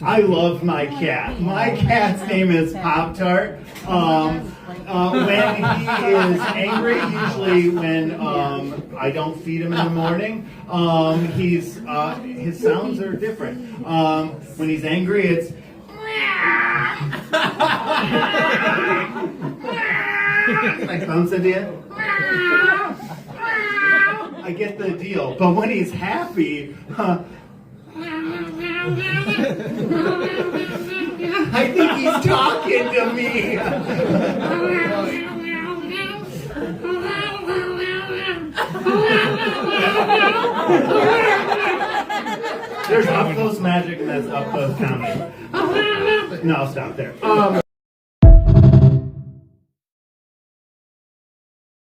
I love my cat. My cat's name is Pop Tart. When he is angry, usually when I don't feed him in the morning, his sounds are different. When he's angry, it's like sounds idea. I get the deal. But when he's happy, I think he's talking to me. There's up close magic and there's up close comedy. No, I'll stop there.